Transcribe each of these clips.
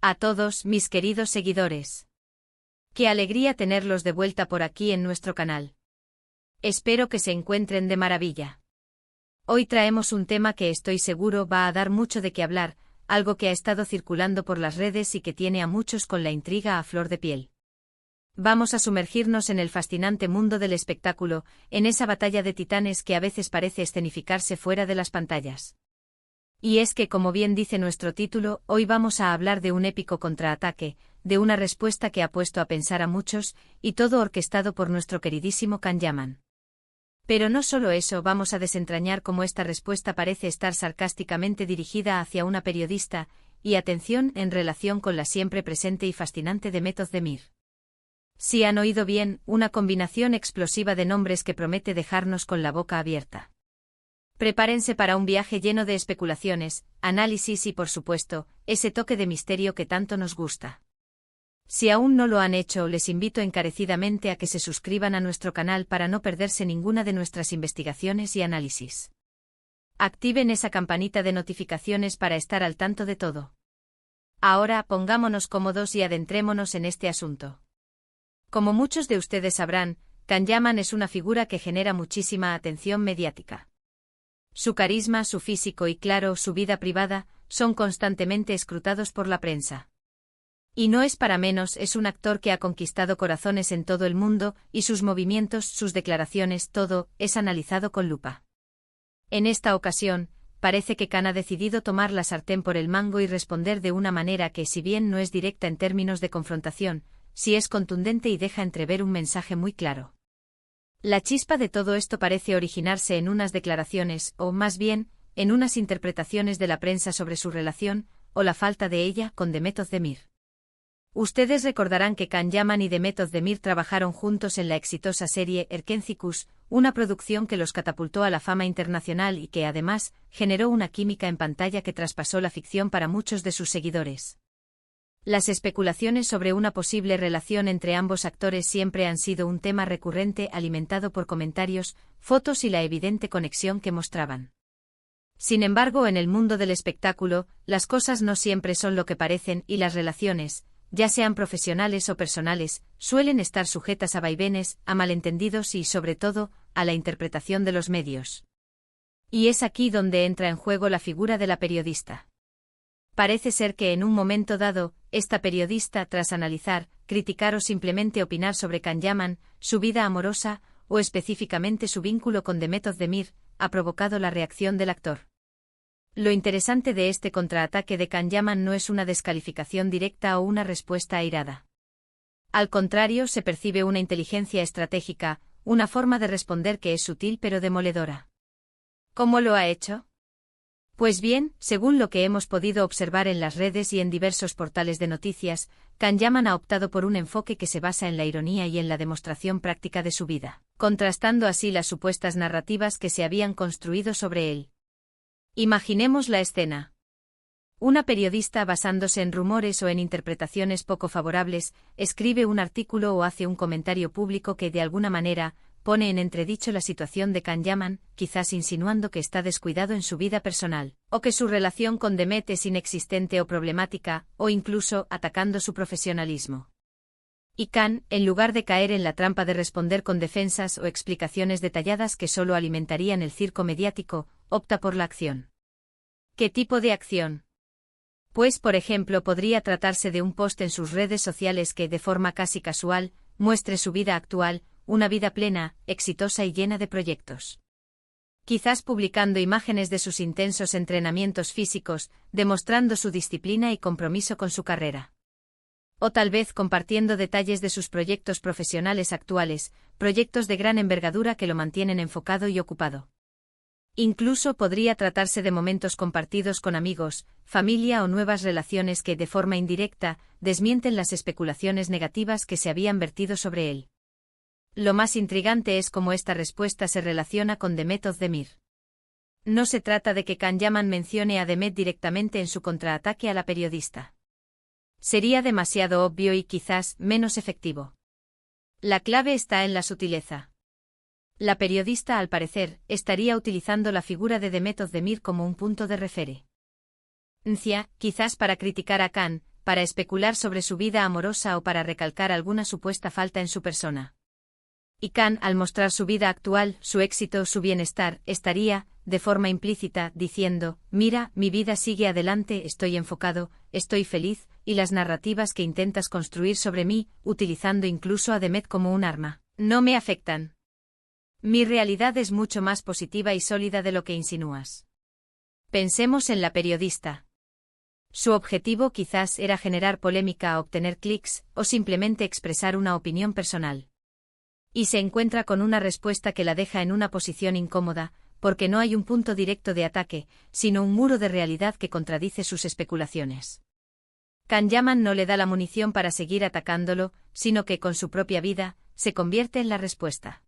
A todos, mis queridos seguidores. Qué alegría tenerlos de vuelta por aquí en nuestro canal. Espero que se encuentren de maravilla. Hoy traemos un tema que estoy seguro va a dar mucho de qué hablar, algo que ha estado circulando por las redes y que tiene a muchos con la intriga a flor de piel. Vamos a sumergirnos en el fascinante mundo del espectáculo, en esa batalla de titanes que a veces parece escenificarse fuera de las pantallas. Y es que, como bien dice nuestro título, hoy vamos a hablar de un épico contraataque, de una respuesta que ha puesto a pensar a muchos, y todo orquestado por nuestro queridísimo Can Yaman. Pero no solo eso, vamos a desentrañar cómo esta respuesta parece estar sarcásticamente dirigida hacia una periodista, y atención en relación con la siempre presente y fascinante Demet Özdemir. Si han oído bien, una combinación explosiva de nombres que promete dejarnos con la boca abierta. Prepárense para un viaje lleno de especulaciones, análisis y, por supuesto, ese toque de misterio que tanto nos gusta. Si aún no lo han hecho, les invito encarecidamente a que se suscriban a nuestro canal para no perderse ninguna de nuestras investigaciones y análisis. Activen esa campanita de notificaciones para estar al tanto de todo. Ahora, pongámonos cómodos y adentrémonos en este asunto. Como muchos de ustedes sabrán, Can Yaman es una figura que genera muchísima atención mediática. Su carisma, su físico y, claro, su vida privada, son constantemente escrutados por la prensa. Y no es para menos, es un actor que ha conquistado corazones en todo el mundo, y sus movimientos, sus declaraciones, todo, es analizado con lupa. En esta ocasión, parece que Can ha decidido tomar la sartén por el mango y responder de una manera que, si bien no es directa en términos de confrontación, sí es contundente y deja entrever un mensaje muy claro. La chispa de todo esto parece originarse en unas declaraciones, o más bien, en unas interpretaciones de la prensa sobre su relación, o la falta de ella, con Demet Özdemir. Ustedes recordarán que Can Yaman y Demet Özdemir trabajaron juntos en la exitosa serie Erkencikus, una producción que los catapultó a la fama internacional y que además, generó una química en pantalla que traspasó la ficción para muchos de sus seguidores. Las especulaciones sobre una posible relación entre ambos actores siempre han sido un tema recurrente alimentado por comentarios, fotos y la evidente conexión que mostraban. Sin embargo, en el mundo del espectáculo, las cosas no siempre son lo que parecen y las relaciones, ya sean profesionales o personales, suelen estar sujetas a vaivenes, a malentendidos y, sobre todo, a la interpretación de los medios. Y es aquí donde entra en juego la figura de la periodista. Parece ser que en un momento dado, esta periodista, tras analizar, criticar o simplemente opinar sobre Can Yaman, su vida amorosa, o específicamente su vínculo con Demet Özdemir, ha provocado la reacción del actor. Lo interesante de este contraataque de Can Yaman no es una descalificación directa o una respuesta airada. Al contrario, se percibe una inteligencia estratégica, una forma de responder que es sutil pero demoledora. ¿Cómo lo ha hecho? Pues bien, según lo que hemos podido observar en las redes y en diversos portales de noticias, Can Yaman ha optado por un enfoque que se basa en la ironía y en la demostración práctica de su vida, contrastando así las supuestas narrativas que se habían construido sobre él. Imaginemos la escena. Una periodista, basándose en rumores o en interpretaciones poco favorables, escribe un artículo o hace un comentario público que de alguna manera pone en entredicho la situación de Can Yaman, quizás insinuando que está descuidado en su vida personal, o que su relación con Demet es inexistente o problemática, o incluso atacando su profesionalismo. Y Can, en lugar de caer en la trampa de responder con defensas o explicaciones detalladas que solo alimentarían el circo mediático, opta por la acción. ¿Qué tipo de acción? Pues, por ejemplo, podría tratarse de un post en sus redes sociales que, de forma casi casual, muestre su vida actual, una vida plena, exitosa y llena de proyectos. Quizás publicando imágenes de sus intensos entrenamientos físicos, demostrando su disciplina y compromiso con su carrera. O tal vez compartiendo detalles de sus proyectos profesionales actuales, proyectos de gran envergadura que lo mantienen enfocado y ocupado. Incluso podría tratarse de momentos compartidos con amigos, familia o nuevas relaciones que, de forma indirecta, desmienten las especulaciones negativas que se habían vertido sobre él. Lo más intrigante es cómo esta respuesta se relaciona con Demet Özdemir. No se trata de que Can Yaman mencione a Demet directamente en su contraataque a la periodista. Sería demasiado obvio y quizás menos efectivo. La clave está en la sutileza. La periodista, al parecer, estaría utilizando la figura de Demet Özdemir como un punto de referencia, quizás para criticar a Can, para especular sobre su vida amorosa o para recalcar alguna supuesta falta en su persona. Y Khan, al mostrar su vida actual, su éxito, su bienestar, estaría, de forma implícita, diciendo: mira, mi vida sigue adelante, estoy enfocado, estoy feliz, y las narrativas que intentas construir sobre mí, utilizando incluso a Demet como un arma, no me afectan. Mi realidad es mucho más positiva y sólida de lo que insinúas. Pensemos en la periodista. Su objetivo quizás era generar polémica, obtener clics, o simplemente expresar una opinión personal. Y se encuentra con una respuesta que la deja en una posición incómoda, porque no hay un punto directo de ataque, sino un muro de realidad que contradice sus especulaciones. Khan Yaman no le da la munición para seguir atacándolo, sino que con su propia vida, se convierte en la respuesta.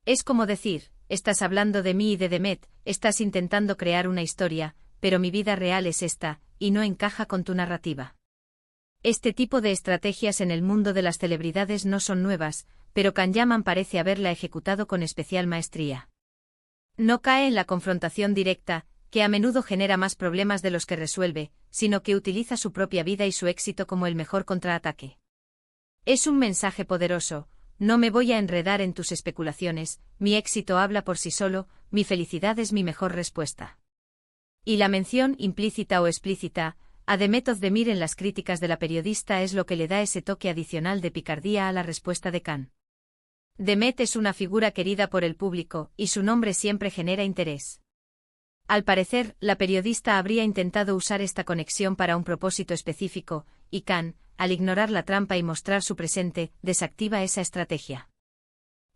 Es como decir: estás hablando de mí y de Demet, estás intentando crear una historia, pero mi vida real es esta, y no encaja con tu narrativa. Este tipo de estrategias en el mundo de las celebridades no son nuevas, pero Khan Yaman parece haberla ejecutado con especial maestría. No cae en la confrontación directa, que a menudo genera más problemas de los que resuelve, sino que utiliza su propia vida y su éxito como el mejor contraataque. Es un mensaje poderoso: no me voy a enredar en tus especulaciones, mi éxito habla por sí solo, mi felicidad es mi mejor respuesta. Y la mención, implícita o explícita, a Demet Özdemir en las críticas de la periodista es lo que le da ese toque adicional de picardía a la respuesta de Khan. Demet es una figura querida por el público, y su nombre siempre genera interés. Al parecer, la periodista habría intentado usar esta conexión para un propósito específico, y Khan, al ignorar la trampa y mostrar su presente, desactiva esa estrategia.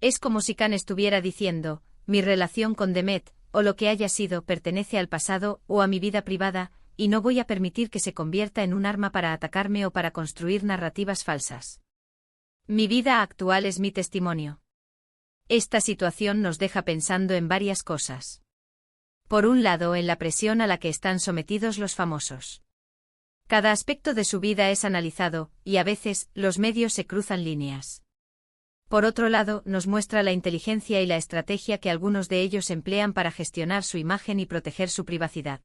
Es como si Khan estuviera diciendo: mi relación con Demet, o lo que haya sido, pertenece al pasado o a mi vida privada, y no voy a permitir que se convierta en un arma para atacarme o para construir narrativas falsas. Mi vida actual es mi testimonio. Esta situación nos deja pensando en varias cosas. Por un lado, en la presión a la que están sometidos los famosos. Cada aspecto de su vida es analizado, y a veces, los medios se cruzan líneas. Por otro lado, nos muestra la inteligencia y la estrategia que algunos de ellos emplean para gestionar su imagen y proteger su privacidad.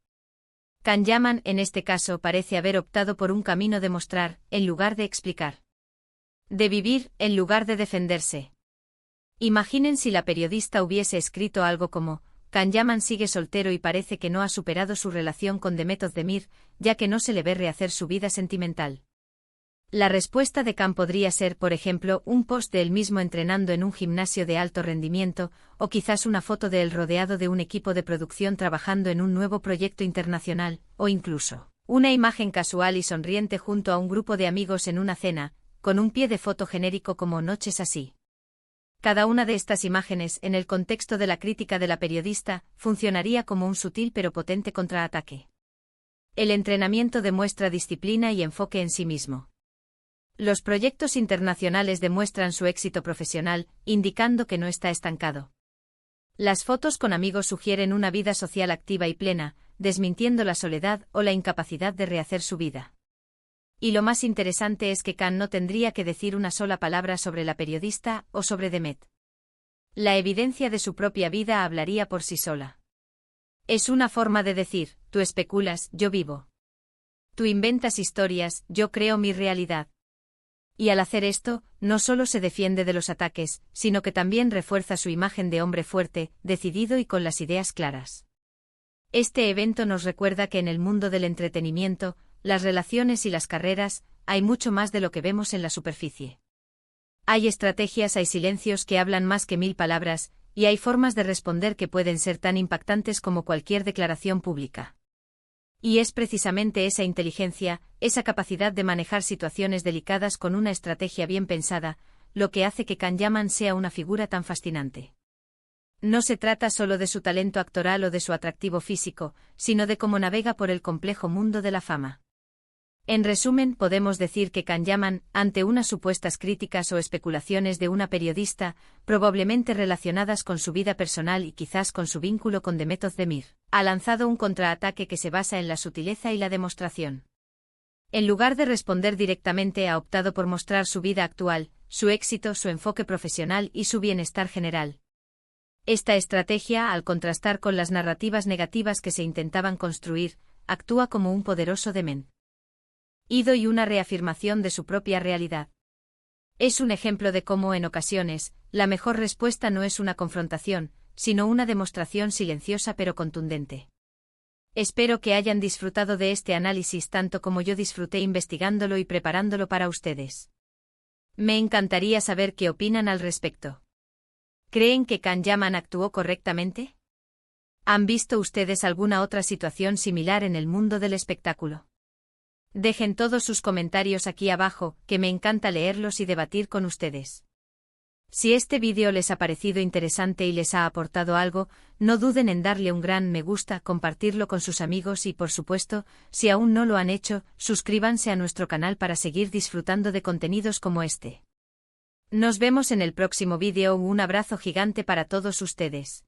Khan Yaman, en este caso, parece haber optado por un camino de mostrar, en lugar de explicar. De vivir, en lugar de defenderse. Imaginen si la periodista hubiese escrito algo como: Khan Yaman sigue soltero y parece que no ha superado su relación con Demet Özdemir, ya que no se le ve rehacer su vida sentimental. La respuesta de Khan podría ser, por ejemplo, un post de él mismo entrenando en un gimnasio de alto rendimiento, o quizás una foto de él rodeado de un equipo de producción trabajando en un nuevo proyecto internacional, o incluso, una imagen casual y sonriente junto a un grupo de amigos en una cena, con un pie de foto genérico como Noches así. Cada una de estas imágenes, en el contexto de la crítica de la periodista, funcionaría como un sutil pero potente contraataque. El entrenamiento demuestra disciplina y enfoque en sí mismo. Los proyectos internacionales demuestran su éxito profesional, indicando que no está estancado. Las fotos con amigos sugieren una vida social activa y plena, desmintiendo la soledad o la incapacidad de rehacer su vida. Y lo más interesante es que Khan no tendría que decir una sola palabra sobre la periodista o sobre Demet. La evidencia de su propia vida hablaría por sí sola. Es una forma de decir: tú especulas, yo vivo. Tú inventas historias, yo creo mi realidad. Y al hacer esto, no solo se defiende de los ataques, sino que también refuerza su imagen de hombre fuerte, decidido y con las ideas claras. Este evento nos recuerda que en el mundo del entretenimiento, las relaciones y las carreras, hay mucho más de lo que vemos en la superficie. Hay estrategias, hay silencios que hablan más que 1000 palabras, y hay formas de responder que pueden ser tan impactantes como cualquier declaración pública. Y es precisamente esa inteligencia, esa capacidad de manejar situaciones delicadas con una estrategia bien pensada, lo que hace que Khan Yaman sea una figura tan fascinante. No se trata solo de su talento actoral o de su atractivo físico, sino de cómo navega por el complejo mundo de la fama. En resumen, podemos decir que Khan Yaman, ante unas supuestas críticas o especulaciones de una periodista, probablemente relacionadas con su vida personal y quizás con su vínculo con Demet Özdemir, ha lanzado un contraataque que se basa en la sutileza y la demostración. En lugar de responder directamente, ha optado por mostrar su vida actual, su éxito, su enfoque profesional y su bienestar general. Esta estrategia, al contrastar con las narrativas negativas que se intentaban construir, actúa como un poderoso demon. ido y una reafirmación de su propia realidad. Es un ejemplo de cómo, en ocasiones, la mejor respuesta no es una confrontación, sino una demostración silenciosa pero contundente. Espero que hayan disfrutado de este análisis tanto como yo disfruté investigándolo y preparándolo para ustedes. Me encantaría saber qué opinan al respecto. ¿Creen que Can Yaman actuó correctamente? ¿Han visto ustedes alguna otra situación similar en el mundo del espectáculo? Dejen todos sus comentarios aquí abajo, que me encanta leerlos y debatir con ustedes. Si este vídeo les ha parecido interesante y les ha aportado algo, no duden en darle un gran me gusta, compartirlo con sus amigos y, por supuesto, si aún no lo han hecho, suscríbanse a nuestro canal para seguir disfrutando de contenidos como este. Nos vemos en el próximo vídeo. Un abrazo gigante para todos ustedes.